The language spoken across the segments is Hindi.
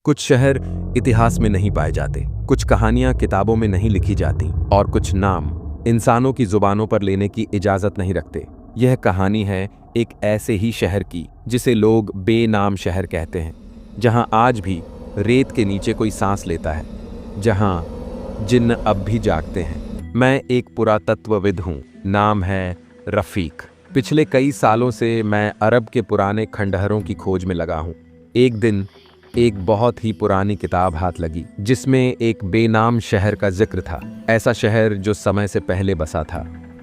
कुछ शहर इतिहास में नहीं पाए जाते, कुछ कहानियां किताबों में नहीं लिखी जाती और कुछ नाम इंसानों की जुबानों पर लेने की इजाजत नहीं रखते। यह कहानी है एक ऐसे ही शहर की जिसे लोग बेनाम शहर कहते हैं, जहां आज भी रेत के नीचे कोई सांस लेता है, जहां जिन्न अब भी जागते हैं। मैं एक पुरातत्वविद हूं, नाम है रफीक। पिछले कई सालों से मैं अरब के पुराने खंडहरों की खोज में लगा हूं। एक दिन एक बहुत ही पुरानी किताब हाथ लगी जिसमें एक बेनाम शहर का जिक्र था। ऐसा शहर जो समय से पहले बसा था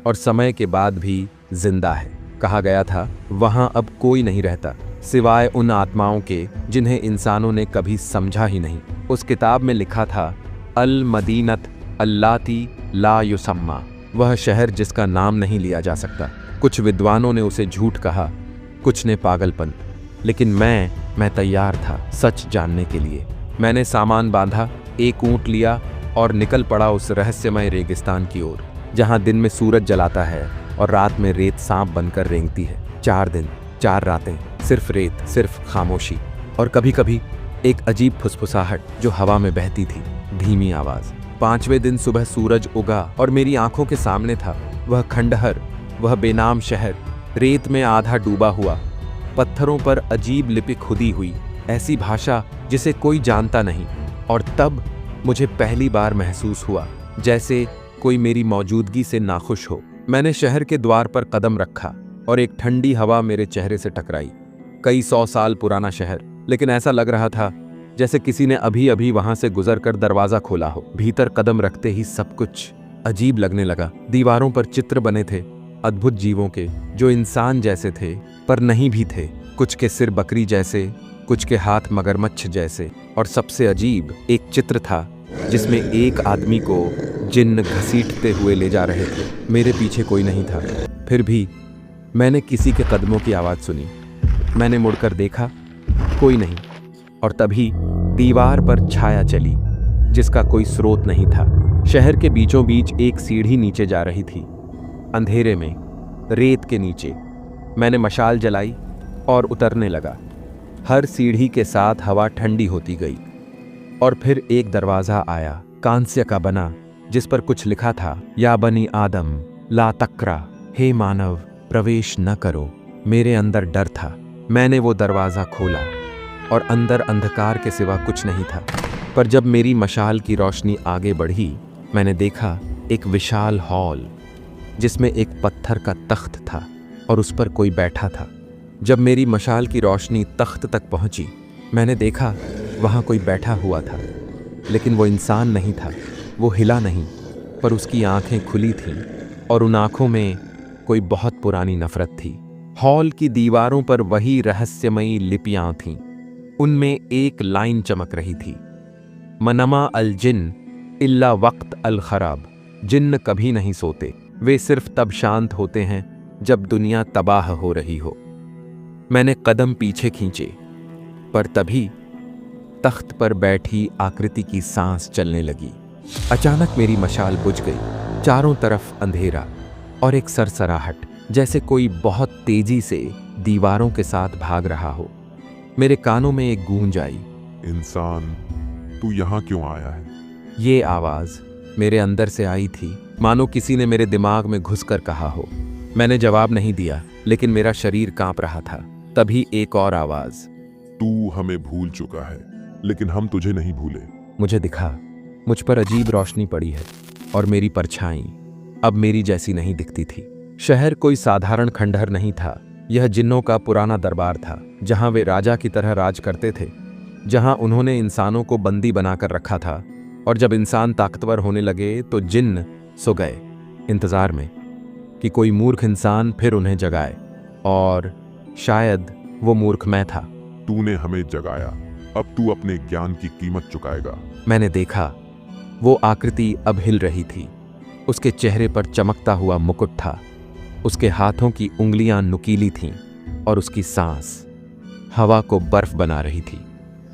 और समय के बाद भी जिंदा है। कहा गया था वहां अब कोई नहीं रहता सिवाय उन आत्माओं के जिन्हें इंसानों ने कभी समझा ही नहीं। उस किताब में लिखा था अल मदीनत अल्लाती ला युसम्मा, वह शहर जिसका नाम नहीं लिया जा सकता। कुछ विद्वानों ने उसे झूठ कहा, कुछ ने पागलपन, लेकिन मैं तैयार था सच जानने के लिए। मैंने सामान बांधा, एक ऊंट लिया और निकल पड़ा उस रहस्यमय रेगिस्तान की ओर, जहां दिन में सूरज जलाता है और रात में रेत सांप बनकर रेंगती है। 4 दिन 4 रातें सिर्फ रेत, सिर्फ खामोशी और कभी कभी एक अजीब फुसफुसाहट जो हवा में बहती थी, धीमी आवाज। 5वें दिन सुबह सूरज उगा और मेरी आंखों के सामने था वह खंडहर, वह बेनाम शहर, रेत में आधा डूबा हुआ, पत्थरों पर अजीब लिपि खुदी हुई, ऐसी भाषा जिसे कोई जानता नहीं। और तब मुझे पहली बार महसूस हुआ जैसे कोई मेरी मौजूदगी से नाखुश हो। मैंने शहर के द्वार पर कदम रखा और एक ठंडी हवा मेरे चेहरे से टकराई। कई 100 साल पुराना शहर, लेकिन ऐसा लग रहा था जैसे किसी ने अभी अभी वहां से गुजरकर दरवाजा खोला हो। भीतर कदम रखते ही सब कुछ अजीब लगने लगा। दीवारों पर चित्र बने थे अद्भुत जीवों के जो इंसान जैसे थे पर नहीं भी थे। कुछ के सिर बकरी जैसे, कुछ के हाथ मगरमच्छ जैसे, और सबसे अजीब एक चित्र था जिसमें एक आदमी को जिन्न घसीटते हुए ले जा रहे थे। मेरे पीछे कोई नहीं था, फिर भी मैंने किसी के कदमों की आवाज सुनी। मैंने मुड़कर देखा, कोई नहीं, और तभी दीवार पर छाया चली जिसका कोई स्रोत नहीं था। शहर के बीचों बीच एक सीढ़ी नीचे जा रही थी, अंधेरे में, रेत के नीचे। मैंने मशाल जलाई और उतरने लगा। हर सीढ़ी के साथ हवा ठंडी होती गई और फिर एक दरवाजा आया, कांस्य का बना, जिस पर कुछ लिखा था, या बनी आदम ला तकरा, हे मानव प्रवेश न करो। मेरे अंदर डर था। मैंने वो दरवाजा खोला और अंदर अंधकार के सिवा कुछ नहीं था। पर जब मेरी मशाल की रोशनी आगे बढ़ी, मैंने देखा एक विशाल हॉल जिसमें एक पत्थर का तख्त था और उस पर कोई बैठा था। जब मेरी मशाल की रोशनी तख्त तक पहुंची, मैंने देखा वहां कोई बैठा हुआ था, लेकिन वो इंसान नहीं था। वो हिला नहीं, पर उसकी आंखें खुली थीं और उन आंखों में कोई बहुत पुरानी नफरत थी। हॉल की दीवारों पर वही रहस्यमयी लिपियां थीं। उनमें एक लाइन चमक रही थी, मनमा अल जिन्न इल्ला वक्त अल खराब। जिन्न कभी नहीं सोते, वे सिर्फ तब शांत होते हैं जब दुनिया तबाह हो रही हो। मैंने कदम पीछे खींचे, पर तभी तख्त पर बैठी आकृति की सांस चलने लगी। अचानक मेरी मशाल बुझ गई। चारों तरफ अंधेरा और एक सरसराहट, जैसे कोई बहुत तेजी से दीवारों के साथ भाग रहा हो। मेरे कानों में एक गूंज आई, इंसान, तू यहाँ क्यों आया है? ये आवाज मेरे अंदर से आई थी, मानो किसी ने मेरे दिमाग में घुसकर कहा हो। मैंने जवाब नहीं दिया, लेकिन मेरा शरीर कांप रहा था। तभी एक और आवाज, तू हमें भूल चुका है, लेकिन हम तुझे नहीं भूले। मुझे दिखा, मुझ पर अजीब रोशनी पड़ी है और मेरी परछाई अब मेरी जैसी नहीं दिखती थी। शहर कोई साधारण खंडहर नहीं था, यह जिन्नों का पुराना दरबार था, जहां वे राजा की तरह राज करते थे, जहां उन्होंने इंसानों को बंदी बनाकर रखा था। और जब इंसान ताकतवर होने लगे तो जिन्न सो गए, इंतजार में कि कोई मूर्ख इंसान फिर उन्हें जगाए, और शायद वो मूर्ख मैं था। तूने हमें जगाया, अब तू अपने ज्ञान की कीमत चुकाएगा। मैंने देखा, वो आकृति अब हिल रही थी। उसके चेहरे पर चमकता हुआ मुकुट था, उसके हाथों की उंगलियां नुकीली थीं और उसकी सांस हवा को बर्फ बना रही थी।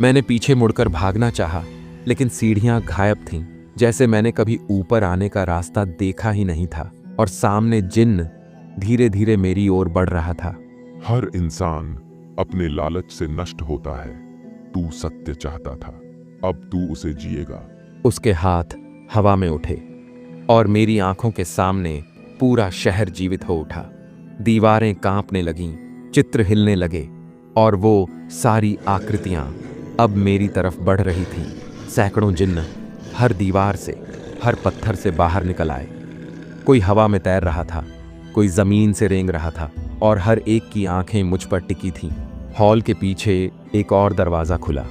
मैंने पीछे मुड़कर भागना चाहा, लेकिन सीढ़ियां गायब थीं, जैसे मैंने कभी ऊपर आने का रास्ता देखा ही नहीं था। और सामने जिन्न धीरे धीरे मेरी ओर बढ़ रहा था। हर इंसान अपने लालच से नष्ट होता है, तू सत्य चाहता था, अब तू उसे जिएगा। उसके हाथ हवा में उठे और मेरी आंखों के सामने पूरा शहर जीवित हो उठा। दीवारें कांपने लगीं, चित्र हिलने लगे और वो सारी आकृतियां अब मेरी तरफ बढ़ रही थीं। सैकड़ों जिन्न हर दीवार से, हर पत्थर से बाहर निकल आए। कोई हवा में तैर रहा था, कोई जमीन से रेंग रहा था और हर एक की आंखें मुझ पर टिकी थीं। हॉल के पीछे एक और दरवाजा खुला।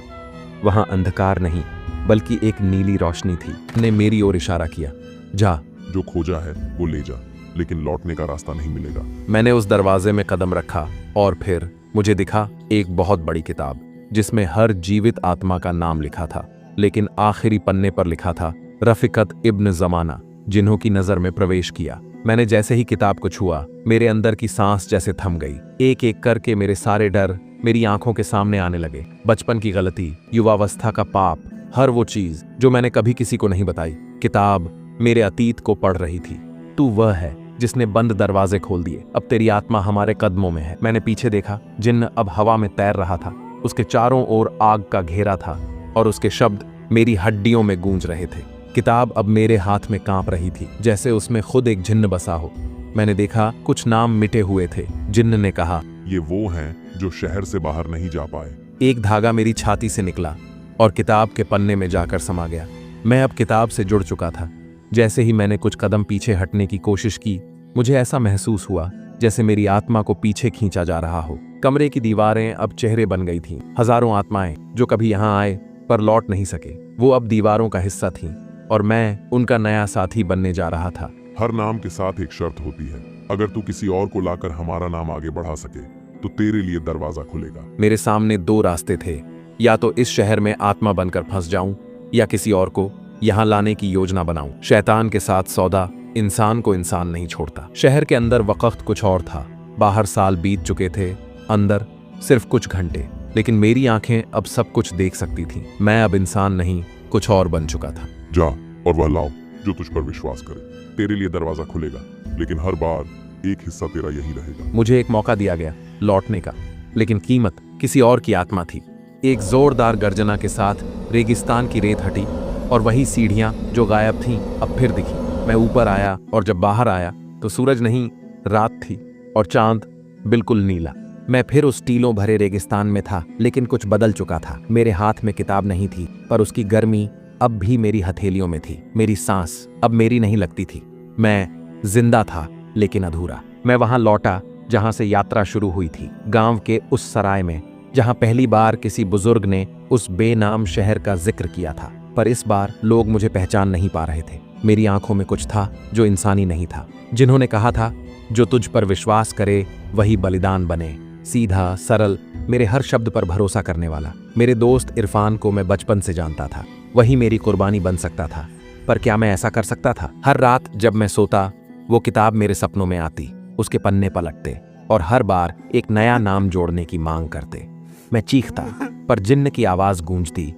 वहां अंधकार नहीं बल्कि एक नीली रोशनी थी। ने मेरी ओर इशारा किया, जा। जो खोजा है वो ले जा, लेकिन लौटने का रास्ता नहीं मिलेगा। मैंने उस दरवाजे में कदम रखा और फिर मुझे दिखा एक बहुत बड़ी किताब जिसमें हर जीवित आत्मा का नाम लिखा था, लेकिन आखिरी पन्ने पर लिखा था रफिकत इब्न जमाना, जिन्हों की नजर में प्रवेश किया। मैंने जैसे ही किताब को छुआ, मेरे अंदर की सांस जैसे थम गई। एक एक करके मेरे सारे डर मेरी आंखों के सामने आने लगे। बचपन की गलती, युवावस्था का पाप, हर वो चीज जो मैंने कभी किसी को नहीं बताई। किताब मेरे अतीत को पढ़ रही थी। तू वह है जिसने बंद दरवाजे खोल दिए, अब तेरी आत्मा हमारे कदमों में है। मैंने पीछे देखा, जिन्न अब हवा में तैर रहा था। उसके चारों ओर आग का घेरा था और उसके शब्द मेरी हड्डियों में गूंज रहे थे। किताब अब मेरे हाथ में कांप रही थी, जैसे उसमें खुद एक जिन्न बसा हो। मैंने देखा कुछ नाम मिटे हुए थे। जिन्न ने कहा, ये वो हैं जो शहर से बाहर नहीं जा पाए। एक धागा मेरी छाती से निकला और किताब के पन्ने में जाकर समा गया। मैं अब किताब से जुड़ चुका था। जैसे ही मैंने कुछ कदम पीछे हटने की कोशिश की, मुझे ऐसा महसूस हुआ जैसे मेरी आत्मा को पीछे खींचा जा रहा हो। कमरे की दीवारें अब चेहरे बन गई थीं। हजारों आत्माएं जो कभी यहां आए पर लौट नहीं सके, वो अब दीवारों का हिस्सा थीं और मैं उनका नया साथी बनने जा रहा था। हर नाम के साथ एक शर्त होती है, अगर तू किसी और को लाकर हमारा नाम आगे बढ़ा सके तो तेरे लिए दरवाजा खुलेगा। मेरे सामने दो रास्ते थे, या तो इस शहर में आत्मा बनकर फंस जाऊं या किसी और को यहां लाने की योजना बनाऊं। शैतान के साथ सौदा इंसान को इंसान नहीं छोड़ता। शहर के अंदर वक्त कुछ और था। बाहर साल बीत चुके थे, अंदर सिर्फ कुछ घंटे, लेकिन मेरी आंखें अब सब कुछ देख सकती थीं। मैं अब इंसान नहीं, कुछ और बन चुका था। जा और वह लाओ जो तुझ पर विश्वास करे। तेरे लिए दरवाजा खुलेगा, लेकिन हर बार एक हिस्सा तेरा यही रहेगा। मुझे एक मौका दिया गया लौटने का, लेकिन कीमत किसी और की आत्मा थी। एक जोरदार गर्जना के साथ रेगिस्तान की रेत हटी और वही सीढ़ियां जो गायब थीं अब फिर दिखी। मैं ऊपर आया और जब बाहर आया तो सूरज नहीं, रात थी और चांद बिल्कुल नीला। मैं फिर उस टीलों भरे रेगिस्तान में था, लेकिन कुछ बदल चुका था। मेरे हाथ में किताब नहीं थी, पर उसकी गर्मी अब भी मेरी हथेलियों में थी। मेरी सांस अब मेरी नहीं लगती थी। मैं जिंदा था, लेकिन अधूरा। मैं वहां लौटा जहां से यात्रा शुरू हुई थी, गांव के उस सराय में जहां पहली बार किसी बुजुर्ग ने उस बेनाम शहर का जिक्र किया था। पर इस बार लोग मुझे पहचान नहीं पा रहे थे। मेरी आंखों में कुछ था जो इंसानी नहीं था। जिन्होंने कहा था, जो तुझ पर विश्वास करे वही बलिदान बने। सीधा, सरल, मेरे हर शब्द पर भरोसा करने वाला। मेरे दोस्त इरफान को मैं बचपन से जानता था। वही मेरी कुर्बानी बन सकता था। पर क्या मैं ऐसा कर सकता था? हर रात जब मैं सोता, वो किताब मेरे सपनों में आती, उसके पन्ने पलटते और हर बार एक नया नाम जोड़ने की मांग करते। मैं चीखता, पर जिन्न की आवाज गूंजती,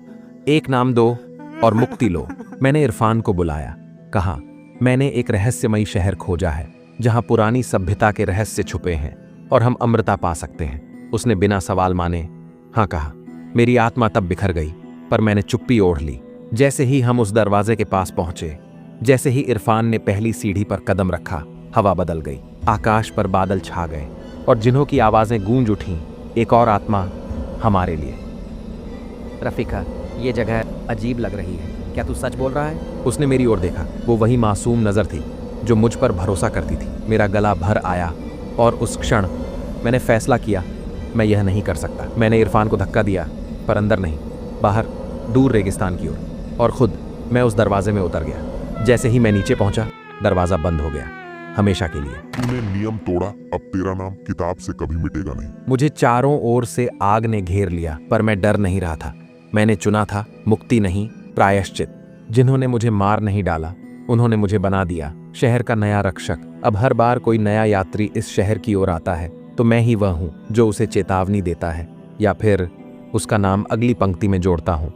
एक नाम दो और मुक्ति लो। मैंने इरफान को बुलाया, कहा, मैंने एक रहस्यमयी शहर खोजा है जहां पुरानी सभ्यता के रहस्य छुपे हैं और हम अमृता पा सकते हैं। उसने बिना सवाल माने हाँ कहा। मेरी आत्मा तब बिखर गई, पर मैंने चुप्पी ओढ़ ली। जैसे ही हम उस दरवाजे के पास पहुंचे, जैसे ही इरफान ने पहली सीढ़ी पर कदम रखा, हवा बदल गई। आकाश पर बादल छा गए और जिन्हों की आवाजें गूंज उठीं, एक और आत्मा हमारे लिए। रफीका, ये जगह अजीब लग रही है, क्या तू सच बोल रहा है? उसने मेरी ओर देखा। वो वही मासूम नजर थी जो मुझ पर भरोसा करती थी। मेरा गला भर आया और उस क्षण मैंने फैसला किया, मैं यह नहीं कर सकता। मैंने इरफान को धक्का दिया, पर अंदर नहीं, बाहर, दूर रेगिस्तान की ओर, और खुद मैं उस दरवाजे में उतर गया। जैसे ही मैं नीचे पहुंचा, दरवाजा बंद हो गया, हमेशा के लिए। तूने नियम तोड़ा, अब तेरा नाम किताब से कभी मिटेगा नहीं। मुझे चारों ओर से आग ने घेर लिया, पर मैं डर नहीं रहा था। मैंने चुना था मुक्ति नहीं, प्रायश्चित। जिन्होंने मुझे मार नहीं डाला, उन्होंने मुझे बना दिया शहर का नया रक्षक। अब हर बार कोई नया यात्री इस शहर की ओर आता है तो मैं ही वह हूं जो उसे चेतावनी देता है, या फिर उसका नाम अगली पंक्ति में जोड़ता हूं।